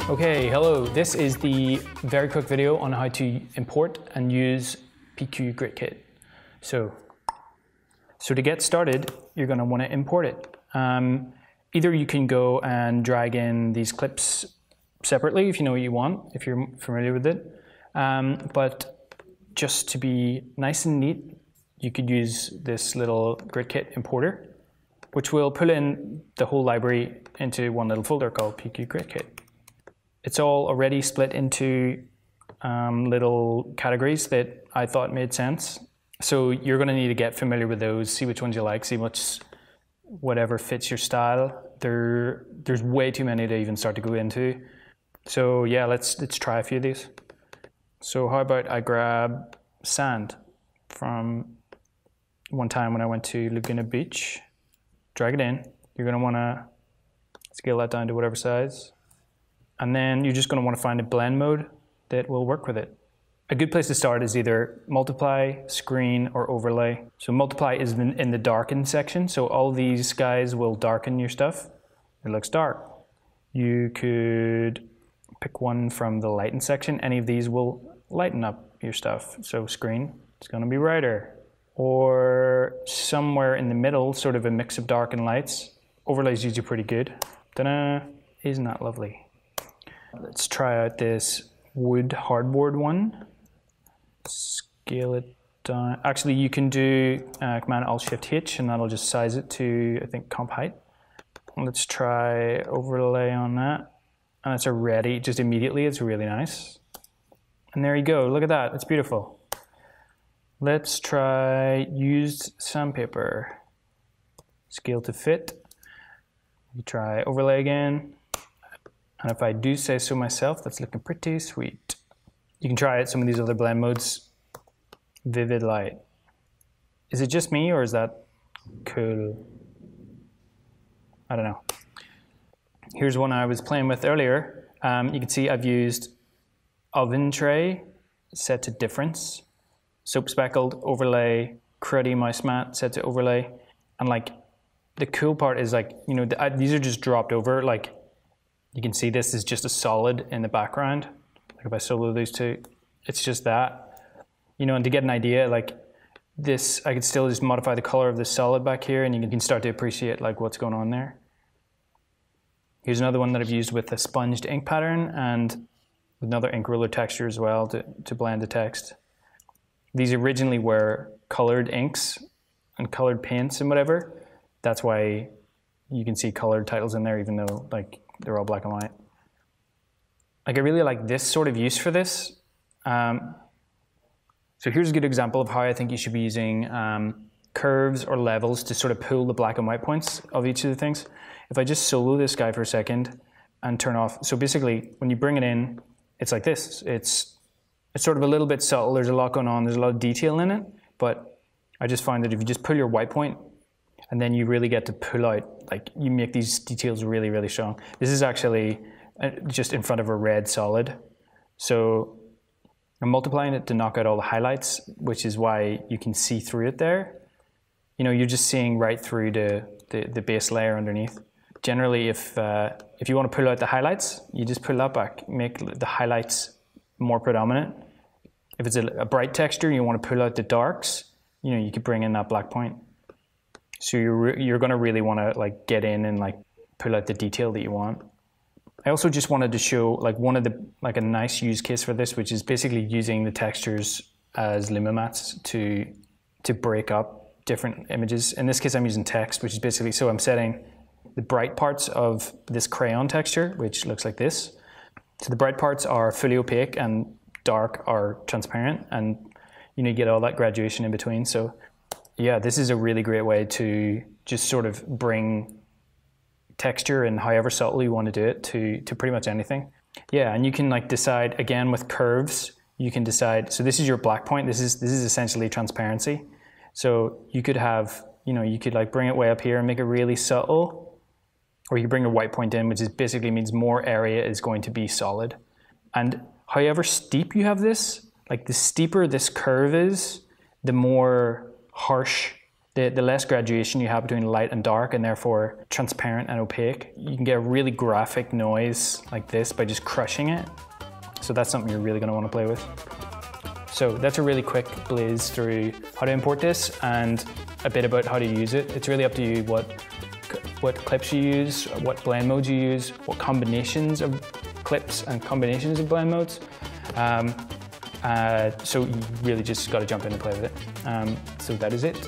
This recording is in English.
Okay, hello. This is the very quick video on how to import and use PQ Grid Kit. So to get started, you're going to want to import it. Either you can go and drag in these clips separately if you know what you want, if you're familiar with it. But just to be nice and neat, you could use this little Grid Kit importer, which will pull in the whole library into one little folder called PQ Grid Kit. It's all already split into little categories that I thought made sense. So you're going to need to get familiar with those, see which ones you like, see whatever fits your style. There's way too many to even start to go into. So yeah, let's try a few of these. So how about I grab sand from one time when I went to Laguna Beach, drag it in. You're going to want to scale that down to whatever size. And then you're just going to want to find a blend mode that will work with it. A good place to start is either multiply, screen, or overlay. So multiply is in the darken section. So all these guys will darken your stuff. It looks dark. You could pick one from the lighten section. Any of these will lighten up your stuff. So screen, it's going to be brighter. Or somewhere in the middle, sort of a mix of dark and lights. Overlay is usually pretty good. Ta-da! Isn't that lovely? Let's try out this wood hardboard one. Scale it down. Actually, you can do Command-Alt-Shift-H and that'll just size it to, I think, comp height. Let's try overlay on that. And it's already, just immediately, it's really nice. And there you go, look at that, it's beautiful. Let's try used sandpaper. Scale to fit. You try overlay again. And if I do say so myself, that's looking pretty sweet. You can try out some of these other blend modes. Vivid light. Is it just me or is that cool? I don't know. Here's one I was playing with earlier. You can see I've used oven tray set to difference, soap speckled, overlay, cruddy mouse mat set to overlay. And like the cool part is like, you know, these are just dropped over. Like you can see this is just a solid in the background. Like if I solo these two, it's just that. You know, and to get an idea, like this, I could still just modify the color of the solid back here and you can start to appreciate like what's going on there. Here's another one that I've used with a sponged ink pattern and another ink roller texture as well to blend the text. These originally were colored inks and colored paints and whatever. That's why you can see colored titles in there even though like they're all black and white. Like I really like this sort of use for this. So here's a good example of how I think you should be using curves or levels to sort of pull the black and white points of each of the things. If I just solo this guy for a second and turn off, so basically when you bring it in, it's like this. It's sort of a little bit subtle, there's a lot going on, there's a lot of detail in it, but I just find that if you just pull your white point and then you really get to pull out, like you make these details really, really strong. This is actually just in front of a red solid. So I'm multiplying it to knock out all the highlights, which is why you can see through it there. You know, you're just seeing right through the base layer underneath. Generally, if you want to pull out the highlights, you just pull that back, make the highlights more predominant. If it's a bright texture and you want to pull out the darks, you know, you could bring in that black point. So you're going to really want to like get in and like pull out the detail that you want. I also just wanted to show like a nice use case for this, which is basically using the textures as luma mats to break up different images. In this case, I'm using text, which is basically, so I'm setting the bright parts of this crayon texture, which looks like this. So the bright parts are fully opaque and dark are transparent, and you know, you get all that graduation in between. So yeah, this is a really great way to just sort of bring texture and however subtle you want to do it to pretty much anything. Yeah, and you can like decide again with curves, you can decide, so this is your black point, this is essentially transparency. So you could have, you know, you could like bring it way up here and make it really subtle, or you bring a white point in, which is basically means more area is going to be solid. And however steep you have this, like the steeper this curve is, the more harsh The less graduation you have between light and dark, and therefore transparent and opaque, you can get a really graphic noise like this by just crushing it. So that's something you're really going to want to play with. So that's a really quick blaze through how to import this and a bit about how to use it. It's really up to you what clips you use, what blend modes you use, what combinations of clips and combinations of blend modes. So you really just got to jump in and play with it. So that is it.